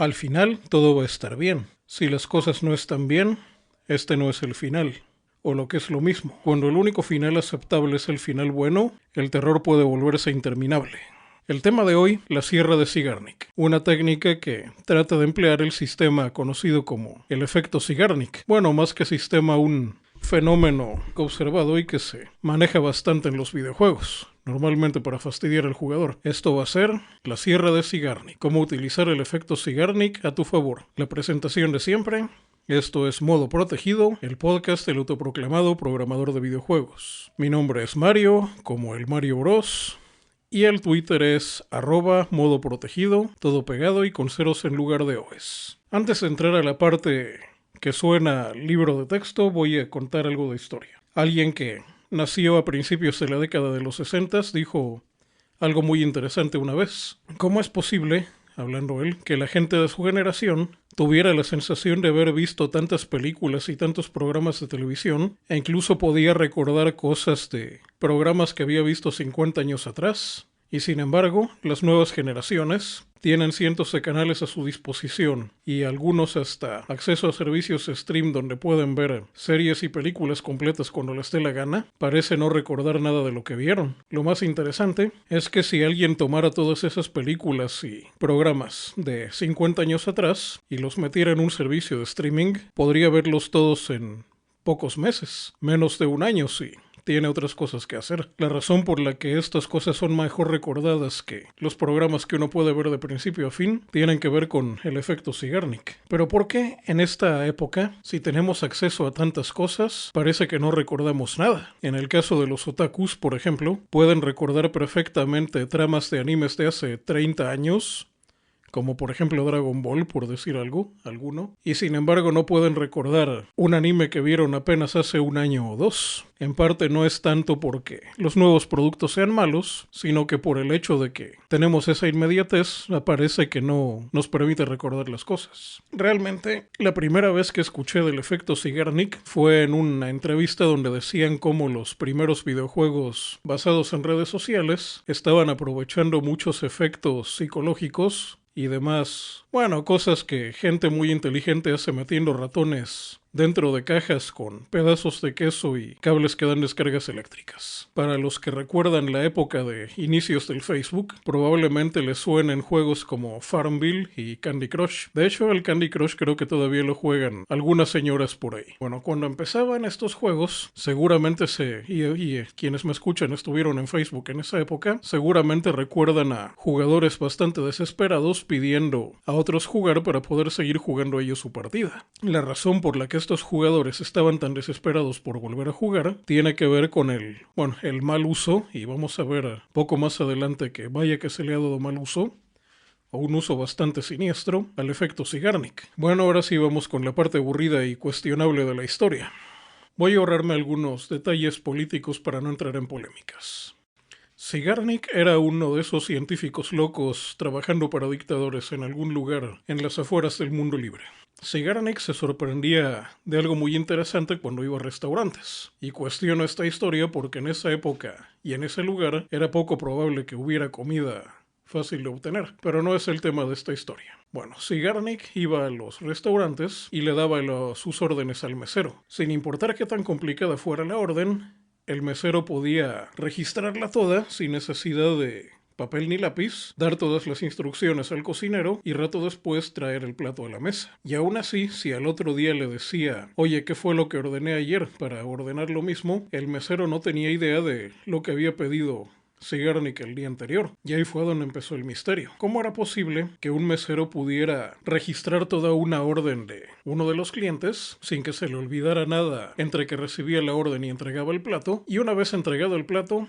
Al final todo va a estar bien. Si las cosas no están bien, este no es el final. O lo que es lo mismo, cuando el único final aceptable es el final bueno, el terror puede volverse interminable. El tema de hoy, la sierra de Zeigarnik, una técnica que trata de emplear el sistema conocido como el efecto Zeigarnik. Bueno, más que sistema, un fenómeno observado y que se maneja bastante en los videojuegos, normalmente para fastidiar al jugador. Esto va a ser la sierra de Zeigarnik, cómo utilizar el efecto Zeigarnik a tu favor. La presentación de siempre. Esto es Modo Protegido, el podcast del autoproclamado programador de videojuegos. Mi nombre es Mario, como el Mario Bros. Y el Twitter es @modoprotegido, todo pegado y con ceros en lugar de O's. Antes de entrar a la parte que suena libro de texto, voy a contar algo de historia. Alguien que nació a principios de la década de los 60 dijo algo muy interesante una vez. ¿Cómo es posible, hablando él, que la gente de su generación tuviera la sensación de haber visto tantas películas y tantos programas de televisión e incluso podía recordar cosas de programas que había visto 50 años atrás? Y sin embargo, las nuevas generaciones tienen cientos de canales a su disposición y algunos hasta acceso a servicios stream donde pueden ver series y películas completas cuando les dé la gana. Parece no recordar nada de lo que vieron. Lo más interesante es que si alguien tomara todas esas películas y programas de 50 años atrás y los metiera en un servicio de streaming, podría verlos todos en pocos meses, menos de un año, sí. Tiene otras cosas que hacer. La razón por la que estas cosas son mejor recordadas que los programas que uno puede ver de principio a fin tienen que ver con el efecto Zeigarnik. Pero ¿por qué en esta época, si tenemos acceso a tantas cosas, parece que no recordamos nada? En el caso de los otakus, por ejemplo, pueden recordar perfectamente tramas de animes de hace 30 años, como por ejemplo Dragon Ball, por decir alguno, y sin embargo no pueden recordar un anime que vieron apenas hace un año o dos. En parte no es tanto porque los nuevos productos sean malos, sino que por el hecho de que tenemos esa inmediatez, parece que no nos permite recordar las cosas. Realmente, la primera vez que escuché del efecto Zeigarnik fue en una entrevista donde decían cómo los primeros videojuegos basados en redes sociales estaban aprovechando muchos efectos psicológicos y demás, cosas que gente muy inteligente hace metiendo ratones dentro de cajas con pedazos de queso y cables que dan descargas eléctricas. Para los que recuerdan la época de inicios del Facebook, probablemente les suenen juegos como Farmville y Candy Crush. De hecho, el Candy Crush creo que todavía lo juegan algunas señoras por ahí. Cuando empezaban estos juegos, seguramente quienes me escuchan estuvieron en Facebook en esa época, seguramente recuerdan a jugadores bastante desesperados pidiendo a otros jugar para poder seguir jugando ellos su partida. La razón por la que estos jugadores estaban tan desesperados por volver a jugar tiene que ver con el mal uso, y vamos a ver poco más adelante que vaya que se le ha dado mal uso, o un uso bastante siniestro, al efecto Zeigarnik. Ahora sí vamos con la parte aburrida y cuestionable de la historia. Voy a ahorrarme algunos detalles políticos para no entrar en polémicas. Zeigarnik era uno de esos científicos locos trabajando para dictadores en algún lugar en las afueras del mundo libre. Zeigarnik se sorprendía de algo muy interesante cuando iba a restaurantes. Y cuestiono esta historia porque en esa época y en ese lugar era poco probable que hubiera comida fácil de obtener. Pero no es el tema de esta historia. Zeigarnik iba a los restaurantes y le daba sus órdenes al mesero. Sin importar qué tan complicada fuera la orden, el mesero podía registrarla toda sin necesidad de papel ni lápiz, dar todas las instrucciones al cocinero y rato después traer el plato a la mesa. Y aún así, si al otro día le decía, oye, ¿qué fue lo que ordené ayer? Para ordenar lo mismo, el mesero no tenía idea de lo que había pedido Zeigarnik el día anterior. Y ahí fue donde empezó el misterio. ¿Cómo era posible que un mesero pudiera registrar toda una orden de uno de los clientes sin que se le olvidara nada entre que recibía la orden y entregaba el plato? Y una vez entregado el plato,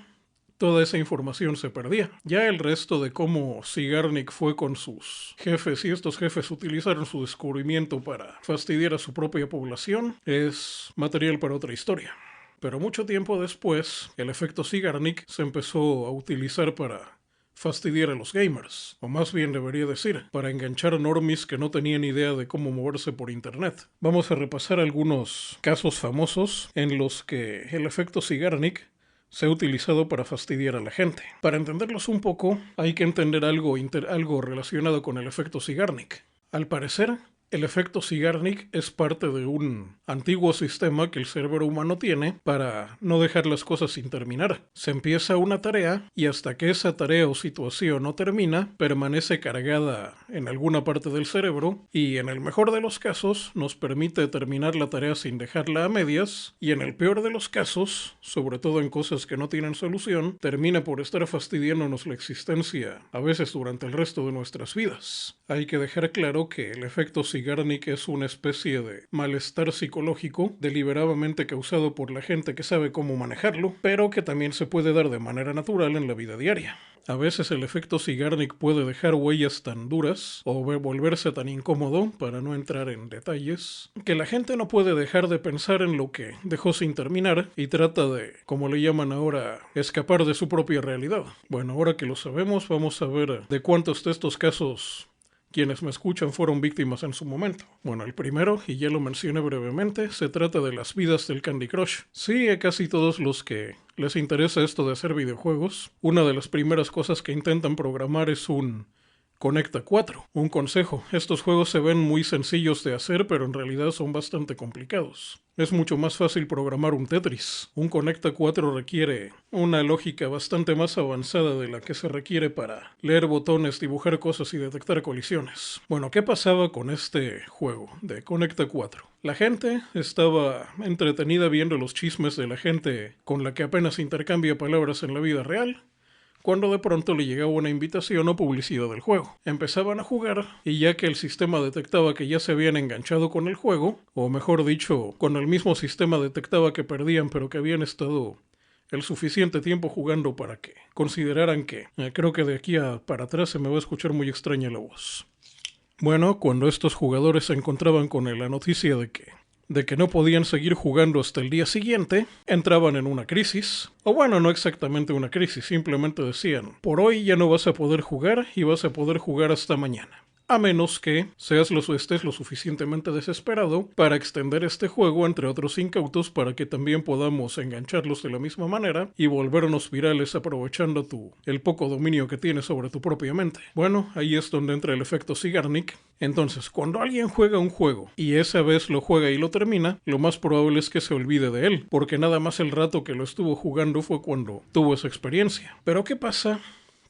toda esa información se perdía. Ya el resto de cómo Zeigarnik fue con sus jefes y estos jefes utilizaron su descubrimiento para fastidiar a su propia población es material para otra historia. Pero mucho tiempo después, el efecto Zeigarnik se empezó a utilizar para fastidiar a los gamers, o más bien debería decir, para enganchar normies que no tenían idea de cómo moverse por internet. Vamos a repasar algunos casos famosos en los que el efecto Zeigarnik se ha utilizado para fastidiar a la gente. Para entenderlos un poco, hay que entender algo relacionado con el efecto Zeigarnik. Al parecer, el efecto Zeigarnik es parte de un antiguo sistema que el cerebro humano tiene para no dejar las cosas sin terminar. Se empieza una tarea y hasta que esa tarea o situación no termina, permanece cargada en alguna parte del cerebro y en el mejor de los casos nos permite terminar la tarea sin dejarla a medias y en el peor de los casos, sobre todo en cosas que no tienen solución, termina por estar fastidiándonos la existencia, a veces durante el resto de nuestras vidas. Hay que dejar claro que el efecto Zeigarnik es una especie de malestar psicológico deliberadamente causado por la gente que sabe cómo manejarlo, pero que también se puede dar de manera natural en la vida diaria. A veces el efecto Zeigarnik puede dejar huellas tan duras o volverse tan incómodo, para no entrar en detalles, que la gente no puede dejar de pensar en lo que dejó sin terminar y trata de, como le llaman ahora, escapar de su propia realidad. Bueno, ahora que lo sabemos, vamos a ver de cuántos de estos casos quienes me escuchan fueron víctimas en su momento. Bueno, el primero, y ya lo mencioné brevemente, se trata de las vidas del Candy Crush. Sí, a casi todos los que les interesa esto de hacer videojuegos, una de las primeras cosas que intentan programar es un Conecta 4. Un consejo, estos juegos se ven muy sencillos de hacer, pero en realidad son bastante complicados. Es mucho más fácil programar un Tetris. Un Conecta 4 requiere una lógica bastante más avanzada de la que se requiere para leer botones, dibujar cosas y detectar colisiones. Bueno, ¿qué pasaba con este juego de Conecta 4? La gente estaba entretenida viendo los chismes de la gente con la que apenas intercambia palabras en la vida real, cuando de pronto le llegaba una invitación o publicidad del juego. Empezaban a jugar y ya que el sistema detectaba que ya se habían enganchado con el juego, o mejor dicho, con el mismo sistema detectaba que perdían pero que habían estado el suficiente tiempo jugando para que consideraran que creo que de aquí para atrás se me va a escuchar muy extraña la voz. Bueno, cuando estos jugadores se encontraban con la noticia de que no podían seguir jugando hasta el día siguiente, entraban en una crisis. O bueno, no exactamente una crisis, simplemente decían, por hoy ya no vas a poder jugar y vas a poder jugar hasta mañana. A menos que estés lo suficientemente desesperado para extender este juego entre otros incautos para que también podamos engancharlos de la misma manera y volvernos virales aprovechando el poco dominio que tienes sobre tu propia mente. Bueno, ahí es donde entra el efecto Zeigarnik. Entonces, cuando alguien juega un juego y esa vez lo juega y lo termina, lo más probable es que se olvide de él, porque nada más el rato que lo estuvo jugando fue cuando tuvo esa experiencia. Pero ¿qué pasa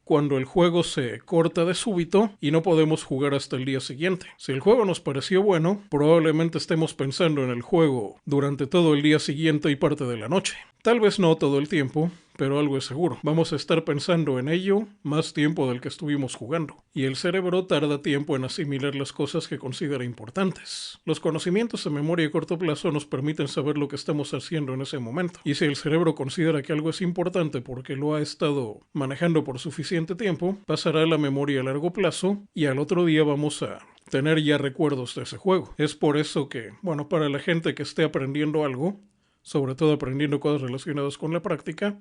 cuando el juego se corta de súbito y no podemos jugar hasta el día siguiente? Si el juego nos pareció bueno, probablemente estemos pensando en el juego durante todo el día siguiente y parte de la noche. Tal vez no todo el tiempo, pero algo es seguro. Vamos a estar pensando en ello más tiempo del que estuvimos jugando. Y el cerebro tarda tiempo en asimilar las cosas que considera importantes. Los conocimientos de memoria a corto plazo nos permiten saber lo que estamos haciendo en ese momento. Y si el cerebro considera que algo es importante porque lo ha estado manejando por suficiente tiempo, pasará a la memoria a largo plazo y al otro día vamos a tener ya recuerdos de ese juego. Es por eso que, bueno, para la gente que esté aprendiendo algo, sobre todo aprendiendo cosas relacionadas con la práctica,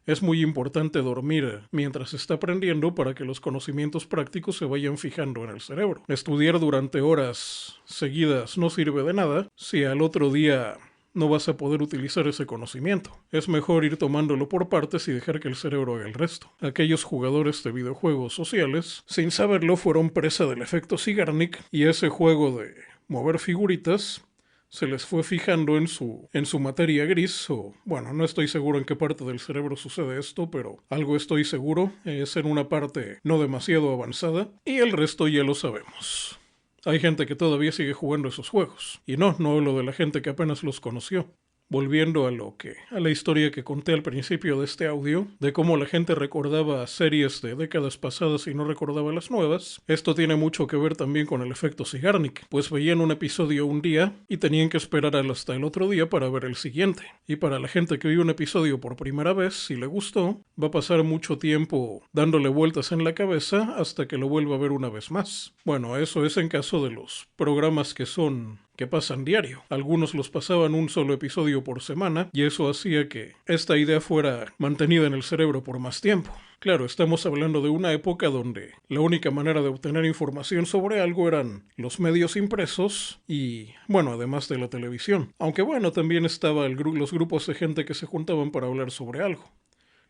es muy importante dormir mientras está aprendiendo para que los conocimientos prácticos se vayan fijando en el cerebro. Estudiar durante horas seguidas no sirve de nada si al otro día no vas a poder utilizar ese conocimiento. Es mejor ir tomándolo por partes y dejar que el cerebro haga el resto. Aquellos jugadores de videojuegos sociales, sin saberlo, fueron presa del efecto Zeigarnik y ese juego de mover figuritas se les fue fijando en su materia gris, o bueno, no estoy seguro en qué parte del cerebro sucede esto, pero algo estoy seguro, es en una parte no demasiado avanzada, y el resto ya lo sabemos. Hay gente que todavía sigue jugando esos juegos, y no hablo de la gente que apenas los conoció. Volviendo a la historia que conté al principio de este audio, de cómo la gente recordaba series de décadas pasadas y no recordaba las nuevas, esto tiene mucho que ver también con el efecto Zeigarnik, pues veían un episodio un día y tenían que esperar hasta el otro día para ver el siguiente. Y para la gente que vio un episodio por primera vez, si le gustó, va a pasar mucho tiempo dándole vueltas en la cabeza hasta que lo vuelva a ver una vez más. Bueno, eso es en caso de los programas que pasan diario. Algunos los pasaban un solo episodio por semana y eso hacía que esta idea fuera mantenida en el cerebro por más tiempo. Claro, estamos hablando de una época donde la única manera de obtener información sobre algo eran los medios impresos y, bueno, además de la televisión. Aunque bueno, también estaban los grupos de gente que se juntaban para hablar sobre algo.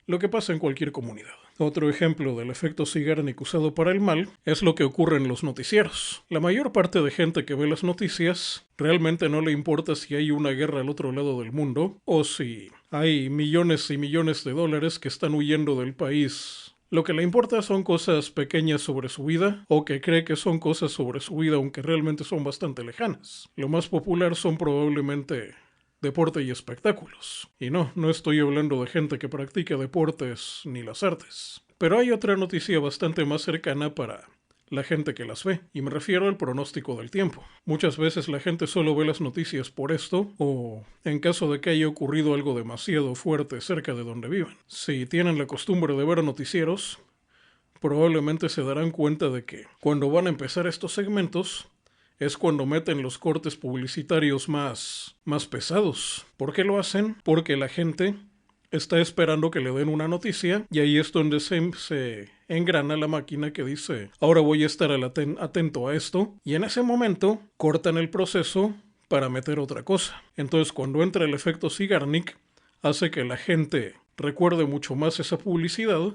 lo que pasa en cualquier comunidad. Otro ejemplo del efecto Zeigarnik usado para el mal es lo que ocurre en los noticieros. La mayor parte de gente que ve las noticias realmente no le importa si hay una guerra al otro lado del mundo o si hay millones y millones de dólares que están huyendo del país. Lo que le importa son cosas pequeñas sobre su vida o que cree que son cosas sobre su vida aunque realmente son bastante lejanas. Lo más popular son probablemente deporte y espectáculos. Y no estoy hablando de gente que practica deportes ni las artes. Pero hay otra noticia bastante más cercana para la gente que las ve, y me refiero al pronóstico del tiempo. Muchas veces la gente solo ve las noticias por esto, o en caso de que haya ocurrido algo demasiado fuerte cerca de donde viven. Si tienen la costumbre de ver noticieros, probablemente se darán cuenta de que cuando van a empezar estos segmentos, es cuando meten los cortes publicitarios más pesados. ¿Por qué lo hacen? Porque la gente está esperando que le den una noticia y ahí es donde se engrana la máquina que dice, ahora voy a estar atento a esto, y en ese momento cortan el proceso para meter otra cosa. Entonces cuando entra el efecto Zeigarnik, hace que la gente recuerde mucho más esa publicidad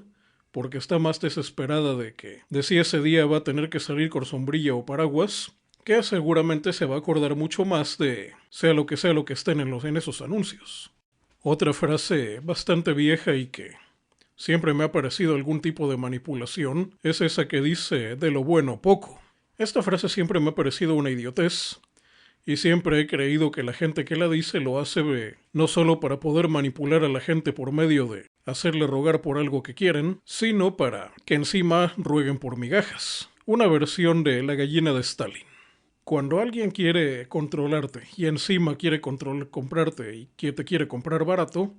porque está más desesperada de si ese día va a tener que salir con sombrilla o paraguas, que seguramente se va a acordar mucho más de sea lo que estén en esos anuncios. Otra frase bastante vieja y que siempre me ha parecido algún tipo de manipulación es esa que dice de lo bueno poco. Esta frase siempre me ha parecido una idiotez y siempre he creído que la gente que la dice lo hace no solo para poder manipular a la gente por medio de hacerle rogar por algo que quieren, sino para que encima rueguen por migajas. Una versión de la gallina de Stalin. Cuando alguien quiere controlarte y encima quiere comprarte y que te quiere comprar barato,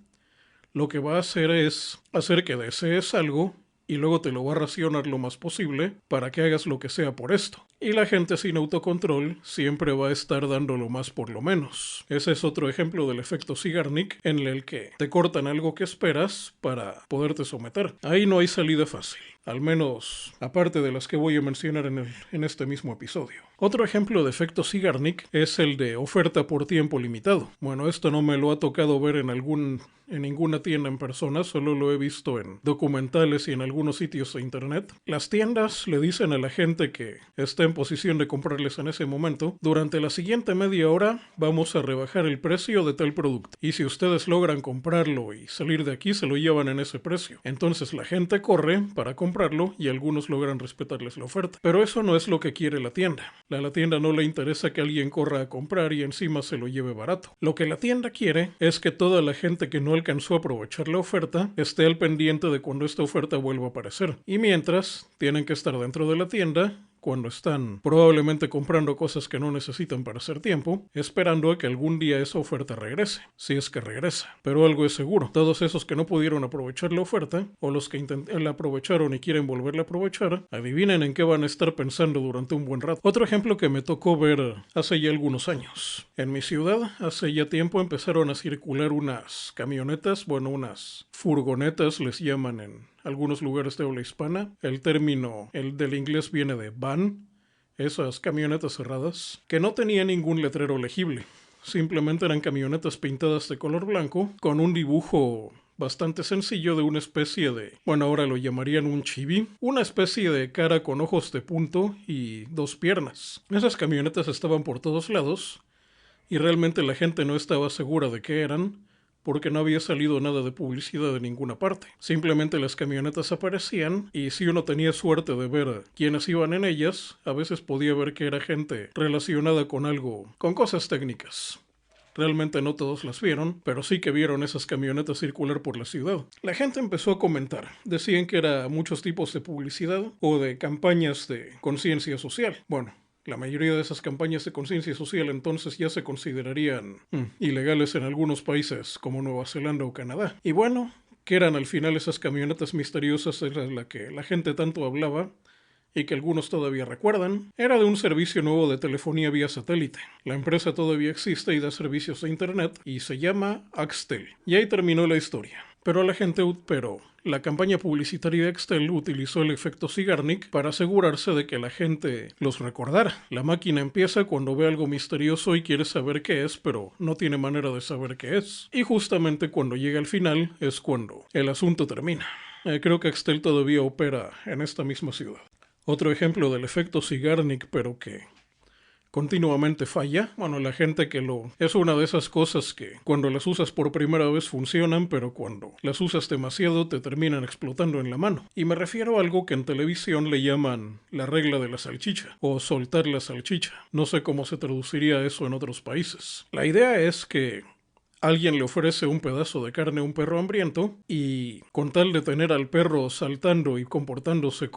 lo que va a hacer es hacer que desees algo y luego te lo va a racionar lo más posible para que hagas lo que sea por esto. Y la gente sin autocontrol siempre va a estar dando lo más por lo menos. Ese es otro ejemplo del efecto Zeigarnik en el que te cortan algo que esperas para poderte someter. Ahí no hay salida fácil. Al menos aparte de las que voy a mencionar en este mismo episodio. Otro ejemplo de efecto Zeigarnik es el de oferta por tiempo limitado. Bueno, esto no me lo ha tocado ver en ninguna tienda en persona, solo lo he visto en documentales y en algunos sitios de internet. Las tiendas le dicen a la gente que está en posición de comprarles en ese momento, durante la siguiente media hora vamos a rebajar el precio de tal producto. Y si ustedes logran comprarlo y salir de aquí, se lo llevan en ese precio. Entonces la gente corre para comprarlo y algunos logran respetarles la oferta. Pero eso no es lo que quiere la tienda. A la tienda no le interesa que alguien corra a comprar y encima se lo lleve barato. Lo que la tienda quiere es que toda la gente que no alcanzó a aprovechar la oferta esté al pendiente de cuando esta oferta vuelva a aparecer. Y mientras, tienen que estar dentro de la tienda cuando están probablemente comprando cosas que no necesitan para hacer tiempo, esperando a que algún día esa oferta regrese, si es que regresa. Pero algo es seguro, todos esos que no pudieron aprovechar la oferta, o los que la aprovecharon y quieren volverla a aprovechar, adivinen en qué van a estar pensando durante un buen rato. Otro ejemplo que me tocó ver hace ya algunos años. En mi ciudad, hace ya tiempo empezaron a circular unas camionetas, unas furgonetas les llaman en algunos lugares de habla hispana. El término, el del inglés viene de van, esas camionetas cerradas, que no tenían ningún letrero legible. Simplemente eran camionetas pintadas de color blanco con un dibujo bastante sencillo de una especie de, ahora lo llamarían un chibi, una especie de cara con ojos de punto y dos piernas. Esas camionetas estaban por todos lados y realmente la gente no estaba segura de qué eran, porque no había salido nada de publicidad de ninguna parte. Simplemente las camionetas aparecían y si uno tenía suerte de ver quiénes iban en ellas, a veces podía ver que era gente relacionada con algo, con cosas técnicas. Realmente no todos las vieron, pero sí que vieron esas camionetas circular por la ciudad. La gente empezó a comentar. Decían que era muchos tipos de publicidad o de campañas de conciencia social. La mayoría de esas campañas de conciencia social entonces ya se considerarían ilegales en algunos países como Nueva Zelanda o Canadá. Y ¿qué eran al final esas camionetas misteriosas de las que la gente tanto hablaba y que algunos todavía recuerdan? Era de un servicio nuevo de telefonía vía satélite. La empresa todavía existe y da servicios de internet y se llama Axtel. Y ahí terminó la historia. Pero la campaña publicitaria de Excel utilizó el efecto Zeigarnik para asegurarse de que la gente los recordara. La máquina empieza cuando ve algo misterioso y quiere saber qué es, pero no tiene manera de saber qué es. Y justamente cuando llega al final es cuando el asunto termina. Creo que Excel todavía opera en esta misma ciudad. Otro ejemplo del efecto Zeigarnik, pero que continuamente falla. Bueno, la gente es una de esas cosas que cuando las usas por primera vez funcionan, pero cuando las usas demasiado te terminan explotando en la mano. Y me refiero a algo que en televisión le llaman la regla de la salchicha, o soltar la salchicha. No sé cómo se traduciría eso en otros países. La idea es que alguien le ofrece un pedazo de carne a un perro hambriento y con tal de tener al perro saltando y comportándose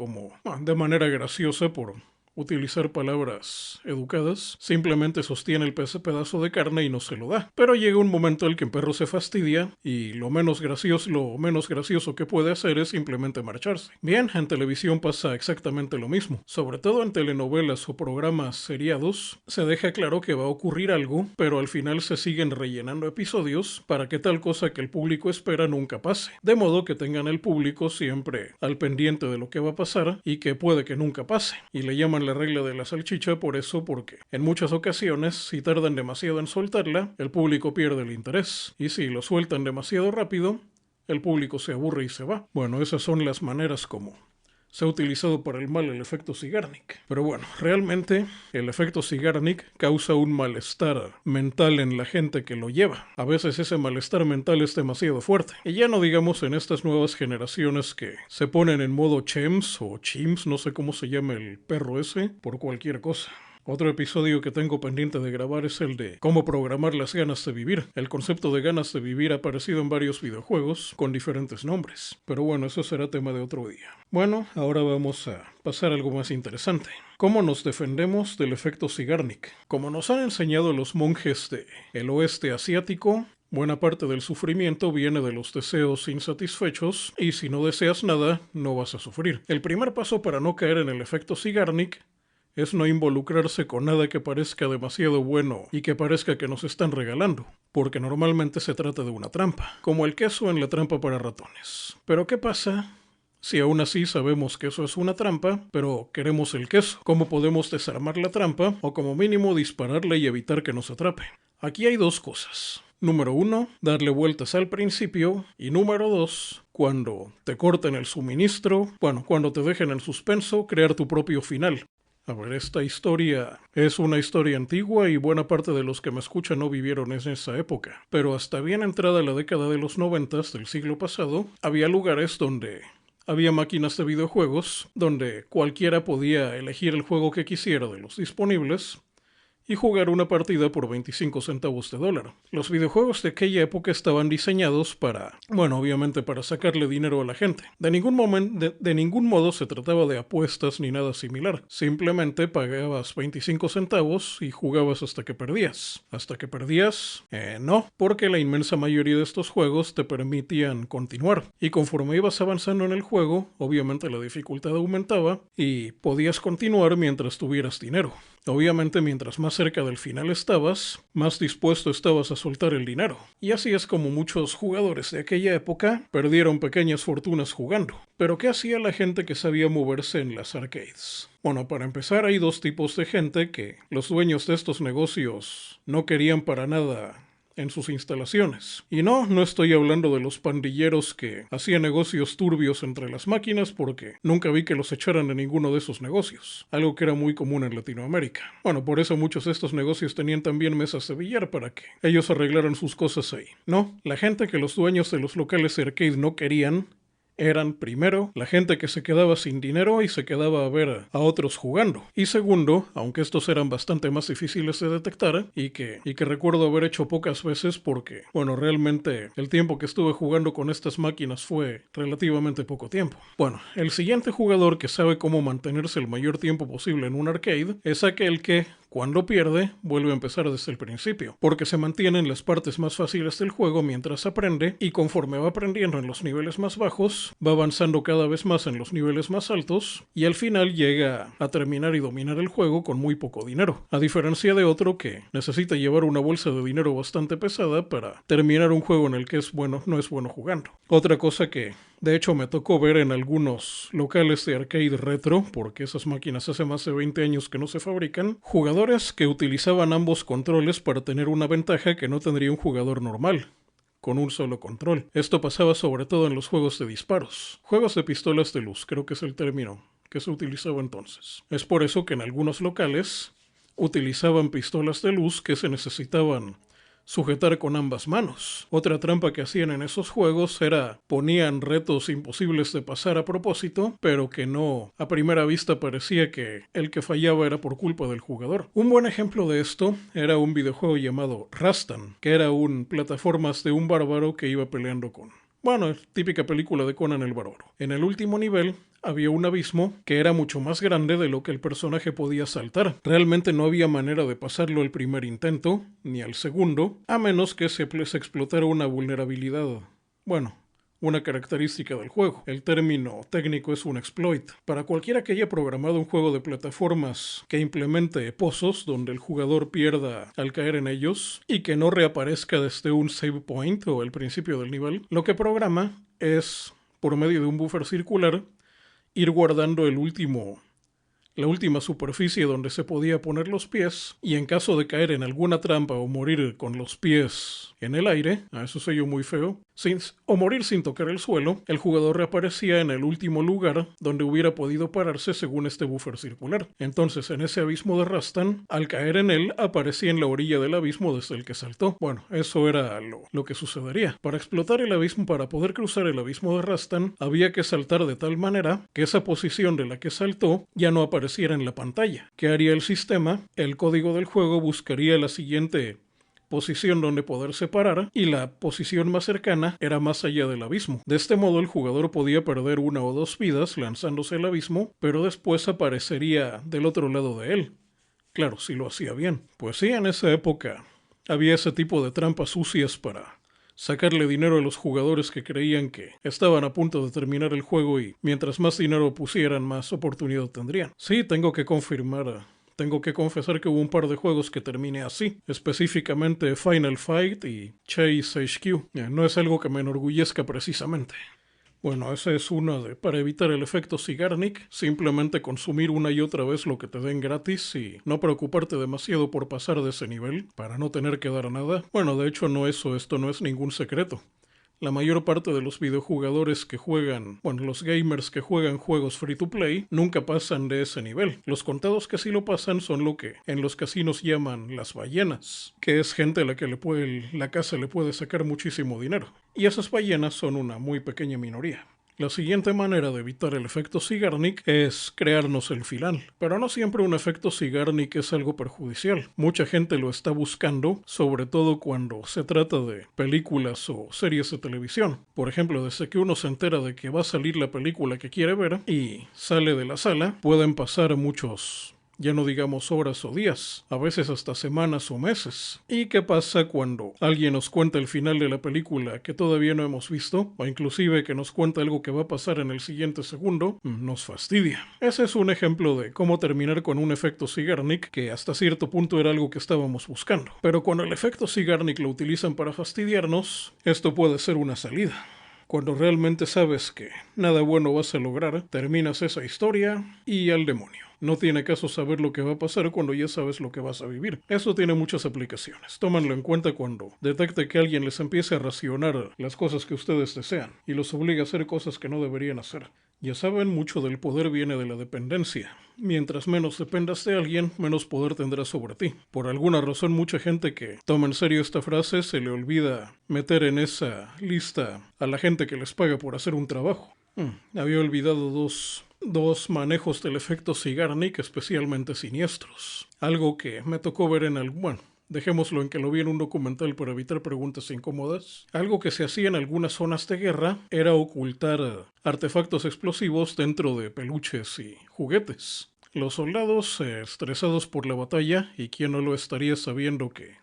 de manera graciosa por utilizar palabras educadas, simplemente sostiene el pedazo de carne y no se lo da. Pero llega un momento en el que el perro se fastidia y lo menos gracioso que puede hacer es simplemente marcharse. Bien, en televisión pasa exactamente lo mismo. Sobre todo en telenovelas o programas seriados, se deja claro que va a ocurrir algo, pero al final se siguen rellenando episodios para que tal cosa que el público espera nunca pase. De modo que tengan el público siempre al pendiente de lo que va a pasar y que puede que nunca pase. Y le llaman la regla de la salchicha porque en muchas ocasiones, si tardan demasiado en soltarla, el público pierde el interés. Y si lo sueltan demasiado rápido, el público se aburre y se va. Bueno, esas son las maneras como se ha utilizado para el mal el efecto Zeigarnik. Pero bueno, realmente el efecto Zeigarnik causa un malestar mental en la gente que lo lleva. A veces ese malestar mental es demasiado fuerte. Y ya no digamos en estas nuevas generaciones que se ponen en modo chems o chims, no sé cómo se llama el perro ese, por cualquier cosa. Otro episodio que tengo pendiente de grabar es el de cómo programar las ganas de vivir. El concepto de ganas de vivir ha aparecido en varios videojuegos con diferentes nombres. Pero bueno, eso será tema de otro día. Bueno, ahora vamos a pasar a algo más interesante. ¿Cómo nos defendemos del efecto Zeigarnik? Como nos han enseñado los monjes del oeste asiático, buena parte del sufrimiento viene de los deseos insatisfechos y si no deseas nada, no vas a sufrir. El primer paso para no caer en el efecto Zeigarnik es no involucrarse con nada que parezca demasiado bueno y que parezca que nos están regalando, porque normalmente se trata de una trampa, como el queso en la trampa para ratones. Pero ¿qué pasa si aún así sabemos que eso es una trampa, pero queremos el queso? ¿Cómo podemos desarmar la trampa o como mínimo dispararle y evitar que nos atrape? Aquí hay dos cosas. Número 1, darle vueltas al principio. Y número 2, cuando te corten el suministro, cuando te dejen en suspenso, crear tu propio final. A ver, esta historia es una historia antigua y buena parte de los que me escuchan no vivieron en esa época. Pero hasta bien entrada la década de los 90 del siglo pasado, había lugares donde había máquinas de videojuegos, donde cualquiera podía elegir el juego que quisiera de los disponibles y jugar una partida por 25 centavos de dólar. Los videojuegos de aquella época estaban diseñados obviamente para sacarle dinero a la gente. De ningún modo se trataba de apuestas ni nada similar. Simplemente pagabas 25 centavos y jugabas hasta que perdías. ¿Hasta que perdías? No, porque la inmensa mayoría de estos juegos te permitían continuar. Y conforme ibas avanzando en el juego, obviamente la dificultad aumentaba y podías continuar mientras tuvieras dinero. Obviamente, mientras más cerca del final estabas, más dispuesto estabas a soltar el dinero. Y así es como muchos jugadores de aquella época perdieron pequeñas fortunas jugando. Pero ¿qué hacía la gente que sabía moverse en las arcades? Bueno, para empezar hay dos tipos de gente que los dueños de estos negocios no querían para nada en sus instalaciones. Y no estoy hablando de los pandilleros que hacían negocios turbios entre las máquinas porque nunca vi que los echaran de ninguno de esos negocios, algo que era muy común en Latinoamérica. Bueno, por eso muchos de estos negocios tenían también mesas de billar para que ellos arreglaran sus cosas ahí. No, la gente que los dueños de los locales arcade no querían eran, primero, la gente que se quedaba sin dinero y se quedaba a ver a otros jugando. Y segundo, aunque estos eran bastante más difíciles de detectar y que recuerdo haber hecho pocas veces porque, realmente el tiempo que estuve jugando con estas máquinas fue relativamente poco tiempo. El siguiente jugador que sabe cómo mantenerse el mayor tiempo posible en un arcade es aquel que, Cuando pierde, vuelve a empezar desde el principio, porque se mantiene en las partes más fáciles del juego mientras aprende, y conforme va aprendiendo en los niveles más bajos, va avanzando cada vez más en los niveles más altos, y al final llega a terminar y dominar el juego con muy poco dinero, a diferencia de otro que necesita llevar una bolsa de dinero bastante pesada para terminar un juego en el que no es bueno jugando. Otra cosa que de hecho me tocó ver en algunos locales de arcade retro, porque esas máquinas hace más de 20 años que no se fabrican, jugadores que utilizaban ambos controles para tener una ventaja que no tendría un jugador normal, con un solo control. Esto pasaba sobre todo en los juegos de disparos. Juegos de pistolas de luz, creo que es el término que se utilizaba entonces. Es por eso que en algunos locales utilizaban pistolas de luz que se necesitaban sujetar con ambas manos. Otra trampa que hacían en esos juegos era ponían retos imposibles de pasar a propósito, pero que no a primera vista parecía que el que fallaba era por culpa del jugador. Un buen ejemplo de esto era un videojuego llamado Rastan, que era un plataformas de un bárbaro que iba peleando con... Bueno, típica película de Conan el Bárbaro. En el último nivel había un abismo que era mucho más grande de lo que el personaje podía saltar. Realmente no había manera de pasarlo al primer intento, ni al segundo, a menos que se explotara una vulnerabilidad. Bueno, una característica del juego. El término técnico es un exploit. Para cualquiera que haya programado un juego de plataformas que implemente pozos donde el jugador pierda al caer en ellos y que no reaparezca desde un save point o el principio del nivel, lo que programa es, por medio de un buffer circular, ir guardando la última superficie donde se podía poner los pies, y en caso de caer en alguna trampa o morir con los pies en el aire, a eso se oyó muy feo, o morir sin tocar el suelo, el jugador reaparecía en el último lugar donde hubiera podido pararse según este buffer circular. Entonces, en ese abismo de Rastan, al caer en él, aparecía en la orilla del abismo desde el que saltó. Bueno, eso era lo que sucedería. Para explotar el abismo, para poder cruzar el abismo de Rastan, había que saltar de tal manera que esa posición de la que saltó ya no apareciera en la pantalla. ¿Qué haría el sistema? El código del juego buscaría la siguiente posición donde poderse parar, y la posición más cercana era más allá del abismo. De este modo el jugador podía perder una o dos vidas lanzándose al abismo, pero después aparecería del otro lado de él. Claro, si lo hacía bien. Pues sí, en esa época había ese tipo de trampas sucias para sacarle dinero a los jugadores que creían que estaban a punto de terminar el juego y mientras más dinero pusieran, más oportunidad tendrían. Sí, tengo que confesar que hubo un par de juegos que terminé así, específicamente Final Fight y Chase HQ. No es algo que me enorgullezca precisamente. Bueno, esa es una para evitar el efecto Zeigarnik, simplemente consumir una y otra vez lo que te den gratis y no preocuparte demasiado por pasar de ese nivel, para no tener que dar nada. Bueno, de hecho esto no es ningún secreto. La mayor parte de los videojugadores que juegan, los gamers que juegan juegos free to play, nunca pasan de ese nivel. Los contados que sí lo pasan son lo que en los casinos llaman las ballenas, que es gente a la que la casa le puede sacar muchísimo dinero. Y esas ballenas son una muy pequeña minoría. La siguiente manera de evitar el efecto Zeigarnik es crearnos el final. Pero no siempre un efecto Zeigarnik es algo perjudicial. Mucha gente lo está buscando, sobre todo cuando se trata de películas o series de televisión. Por ejemplo, desde que uno se entera de que va a salir la película que quiere ver y sale de la sala, pueden pasar ya no digamos horas o días, a veces hasta semanas o meses. ¿Y qué pasa cuando alguien nos cuenta el final de la película que todavía no hemos visto? O inclusive que nos cuenta algo que va a pasar en el siguiente segundo. Nos fastidia. Ese es un ejemplo de cómo terminar con un efecto Zeigarnik, que hasta cierto punto era algo que estábamos buscando. Pero cuando el efecto Zeigarnik lo utilizan para fastidiarnos, esto puede ser una salida. Cuando realmente sabes que nada bueno vas a lograr, terminas esa historia y al demonio. No tiene caso saber lo que va a pasar cuando ya sabes lo que vas a vivir. Eso tiene muchas aplicaciones. Tómanlo en cuenta cuando detecte que alguien les empiece a racionar las cosas que ustedes desean y los obliga a hacer cosas que no deberían hacer. Ya saben, mucho del poder viene de la dependencia. Mientras menos dependas de alguien, menos poder tendrás sobre ti. Por alguna razón, mucha gente que toma en serio esta frase se le olvida meter en esa lista a la gente que les paga por hacer un trabajo. Había olvidado dos manejos del efecto Zeigarnik especialmente siniestros. Algo que me tocó ver dejémoslo en que lo vi en un documental para evitar preguntas incómodas. Algo que se hacía en algunas zonas de guerra era ocultar artefactos explosivos dentro de peluches y juguetes. Los soldados, estresados por la batalla, y quien no lo estaría sabiendo que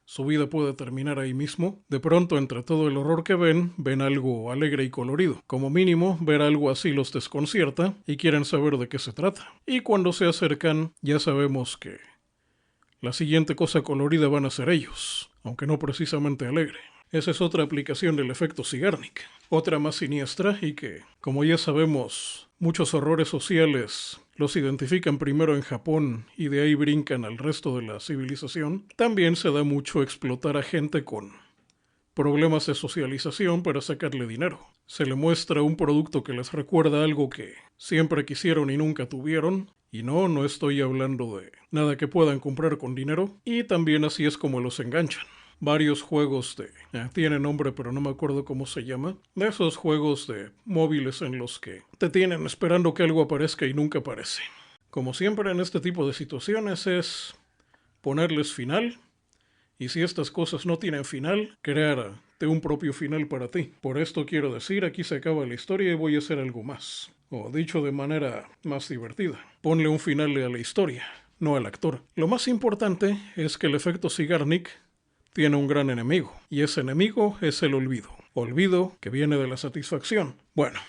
su vida puede terminar ahí mismo, de pronto entre todo el horror que ven algo alegre y colorido. Como mínimo, ver algo así los desconcierta y quieren saber de qué se trata. Y cuando se acercan, ya sabemos que la siguiente cosa colorida van a ser ellos, aunque no precisamente alegre. Esa es otra aplicación del efecto Zeigarnik. Otra más siniestra y que, como ya sabemos, muchos horrores sociales los identifican primero en Japón y de ahí brincan al resto de la civilización. También se da mucho explotar a gente con problemas de socialización para sacarle dinero. Se le muestra un producto que les recuerda algo que siempre quisieron y nunca tuvieron. Y no estoy hablando de nada que puedan comprar con dinero. Y también así es como los enganchan. Varios juegos tiene nombre pero no me acuerdo cómo se llama, de esos juegos de móviles en los que te tienen esperando que algo aparezca y nunca aparece. Como siempre en este tipo de situaciones es ponerles final, y si estas cosas no tienen final, crearte un propio final para ti. Por esto quiero decir, aquí se acaba la historia y voy a hacer algo más. O dicho de manera más divertida, ponle un final a la historia, no al actor. Lo más importante es que el efecto Zeigarnik tiene un gran enemigo, y ese enemigo es el olvido. Olvido que viene de la satisfacción. Bueno,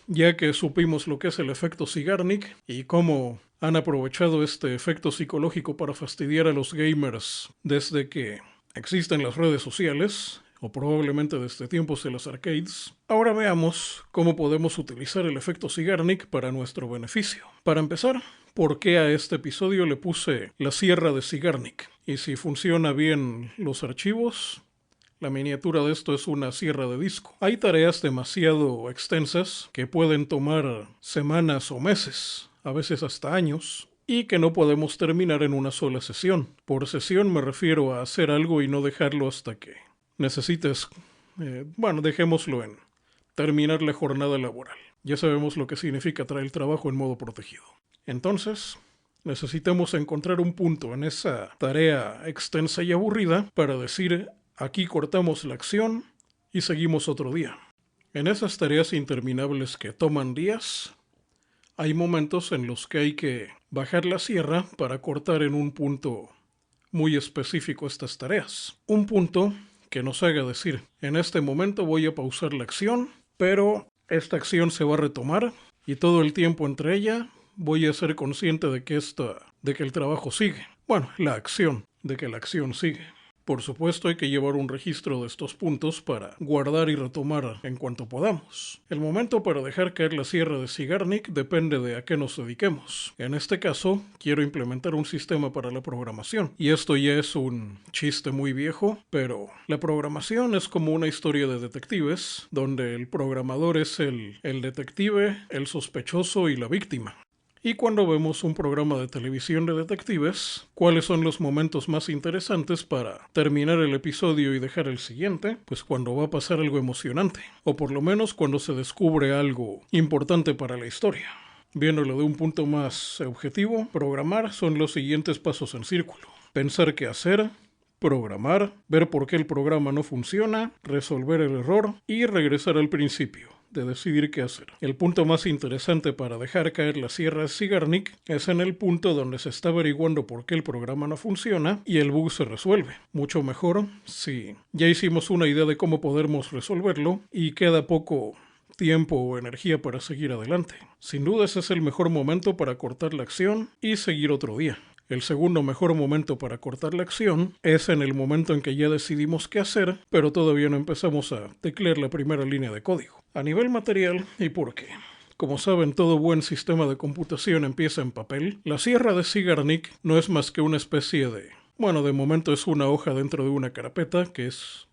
ya que supimos lo que es el efecto Zeigarnik y cómo han aprovechado este efecto psicológico para fastidiar a los gamers desde que existen las redes sociales, o probablemente desde tiempos de las arcades, ahora veamos cómo podemos utilizar el efecto Zeigarnik para nuestro beneficio. Para empezar, ¿por qué a este episodio le puse la sierra de Zeigarnik? Y si funciona bien los archivos, la miniatura de esto es una sierra de disco. Hay tareas demasiado extensas que pueden tomar semanas o meses, a veces hasta años, y que no podemos terminar en una sola sesión. Por sesión me refiero a hacer algo y no dejarlo hasta que necesites, dejémoslo en terminar la jornada laboral. Ya sabemos lo que significa traer el trabajo en modo protegido. Entonces, necesitamos encontrar un punto en esa tarea extensa y aburrida para decir, aquí cortamos la acción y seguimos otro día. En esas tareas interminables que toman días, hay momentos en los que hay que bajar la sierra para cortar en un punto muy específico estas tareas. Un punto que nos haga decir, en este momento voy a pausar la acción, pero esta acción se va a retomar y todo el tiempo entre ella voy a ser consciente de que el trabajo sigue. Bueno, la acción, de que la acción sigue. Por supuesto hay que llevar un registro de estos puntos para guardar y retomar en cuanto podamos. El momento para dejar caer la sierra de Zeigarnik depende de a qué nos dediquemos. En este caso, quiero implementar un sistema para la programación. Y esto ya es un chiste muy viejo, pero la programación es como una historia de detectives, donde el programador es el detective, el sospechoso y la víctima. Y cuando vemos un programa de televisión de detectives, ¿cuáles son los momentos más interesantes para terminar el episodio y dejar el siguiente? Pues cuando va a pasar algo emocionante, o por lo menos cuando se descubre algo importante para la historia. Viéndolo de un punto más objetivo, programar son los siguientes pasos en círculo. Pensar qué hacer, programar, ver por qué el programa no funciona, resolver el error y regresar al principio, de decidir qué hacer. El punto más interesante para dejar caer la sierra de Zeigarnik es en el punto donde se está averiguando por qué el programa no funciona y el bug se resuelve. Mucho mejor si ya hicimos una idea de cómo podemos resolverlo y queda poco tiempo o energía para seguir adelante. Sin duda ese es el mejor momento para cortar la acción y seguir otro día. El segundo mejor momento para cortar la acción es en el momento en que ya decidimos qué hacer, pero todavía no empezamos a teclear la primera línea de código. A nivel material, ¿y por qué? Como saben, todo buen sistema de computación empieza en papel. La sierra de Zeigarnik no es más que una especie de momento es una hoja dentro de una carpeta, que es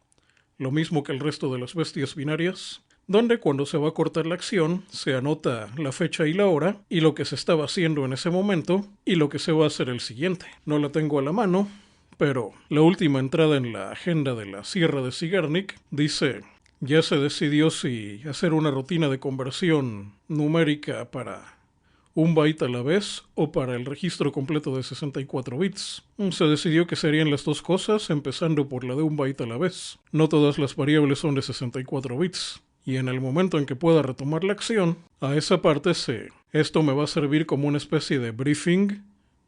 lo mismo que el resto de las bestias binarias, donde cuando se va a cortar la acción se anota la fecha y la hora y lo que se estaba haciendo en ese momento y lo que se va a hacer el siguiente. No la tengo a la mano, pero la última entrada en la agenda de la sierra de Zeigarnik dice: ya se decidió si hacer una rutina de conversión numérica para 1 byte a la vez o para el registro completo de 64 bits. Se decidió que serían las dos cosas, empezando por la de 1 byte a la vez. No todas las variables son de 64 bits. y en el momento en que pueda retomar la acción, a esa parte esto me va a servir como una especie de briefing.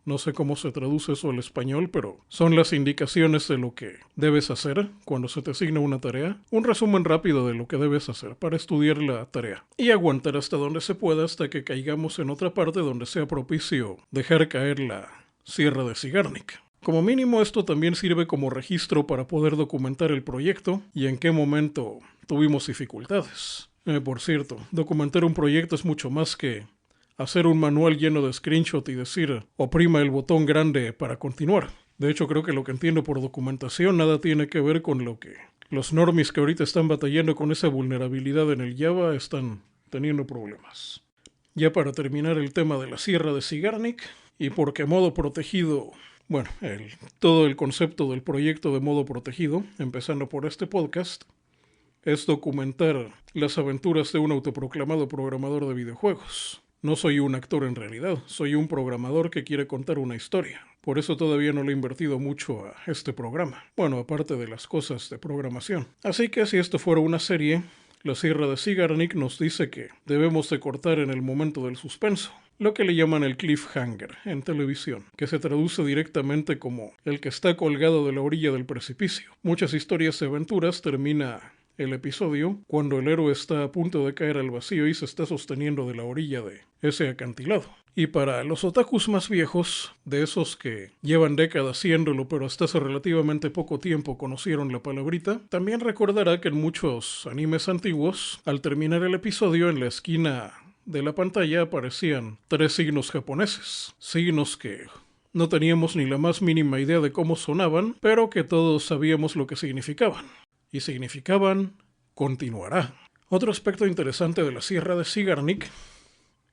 No sé cómo se traduce eso al español, pero son las indicaciones de lo que debes hacer cuando se te asigna una tarea. Un resumen rápido de lo que debes hacer para estudiar la tarea. Y aguantar hasta donde se pueda hasta que caigamos en otra parte donde sea propicio dejar caer la Sierra de Sigarnik. Como mínimo esto también sirve como registro para poder documentar el proyecto y en qué momento tuvimos dificultades. Por cierto, documentar un proyecto es mucho más que hacer un manual lleno de screenshot y decir oprima el botón grande para continuar. De hecho, creo que lo que entiendo por documentación nada tiene que ver con lo que los normies que ahorita están batallando con esa vulnerabilidad en el Java están teniendo problemas. Ya para terminar el tema de la Sierra de Sigarnik, y porque modo protegido, bueno, todo el concepto del proyecto de modo protegido, empezando por este podcast, es documentar las aventuras de un autoproclamado programador de videojuegos. No soy un actor en realidad, soy un programador que quiere contar una historia. Por eso todavía no le he invertido mucho a este programa. Bueno, aparte de las cosas de programación. Así que si esto fuera una serie, la Sierra de Sigarnik nos dice que debemos de cortar en el momento del suspenso. Lo que le llaman el cliffhanger en televisión, que se traduce directamente como el que está colgado de la orilla del precipicio. Muchas historias y aventuras termina el episodio cuando el héroe está a punto de caer al vacío y se está sosteniendo de la orilla de ese acantilado. Y para los otakus más viejos, de esos que llevan décadas haciéndolo pero hasta hace relativamente poco tiempo conocieron la palabrita, también recordará que en muchos animes antiguos, al terminar el episodio en la esquina de la pantalla aparecían 3 signos japoneses, signos que no teníamos ni la más mínima idea de cómo sonaban, pero que todos sabíamos lo que significaban. Y significaban continuará. Otro aspecto interesante de la Sierra de Sigarnik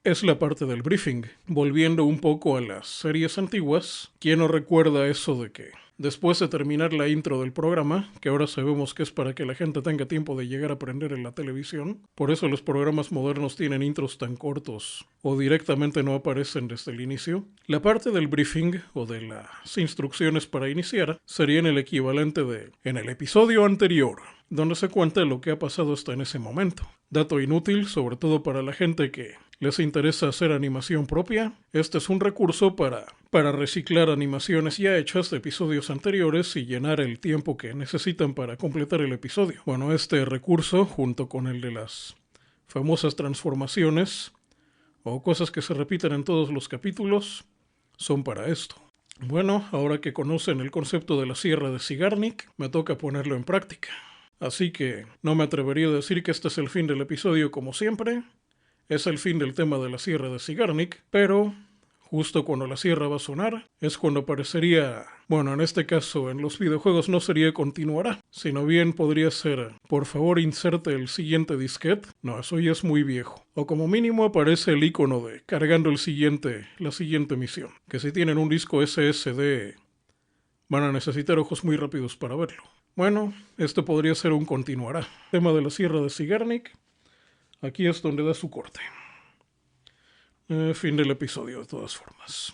es la parte del briefing. Volviendo un poco a las series antiguas, ¿quién no recuerda eso de que después de terminar la intro del programa, que ahora sabemos que es para que la gente tenga tiempo de llegar a aprender en la televisión, por eso los programas modernos tienen intros tan cortos o directamente no aparecen desde el inicio, la parte del briefing o de las instrucciones para iniciar serían el equivalente de en el episodio anterior, donde se cuenta lo que ha pasado hasta en ese momento. Dato inútil, sobre todo para la gente que les interesa hacer animación propia. Este es un recurso para reciclar animaciones ya hechas de episodios anteriores y llenar el tiempo que necesitan para completar el episodio. Bueno, este recurso, junto con el de las famosas transformaciones o cosas que se repiten en todos los capítulos, son para esto. Bueno, ahora que conocen el concepto de la Sierra de Sigarnik, me toca ponerlo en práctica. Así que no me atrevería a decir que este es el fin del episodio como siempre. Es el fin del tema de la Sierra de Sigarnik, pero justo cuando la sierra va a sonar es cuando aparecería, bueno, en este caso en los videojuegos no sería continuará, sino bien podría ser, por favor inserte el siguiente disquete. No, eso ya es muy viejo. O como mínimo aparece el icono de cargando la siguiente misión. Que si tienen un disco SSD van a necesitar ojos muy rápidos para verlo. Bueno, este podría ser un continuará. Tema de la Sierra de Sigarnik. Aquí es donde da su corte. Fin del episodio, de todas formas.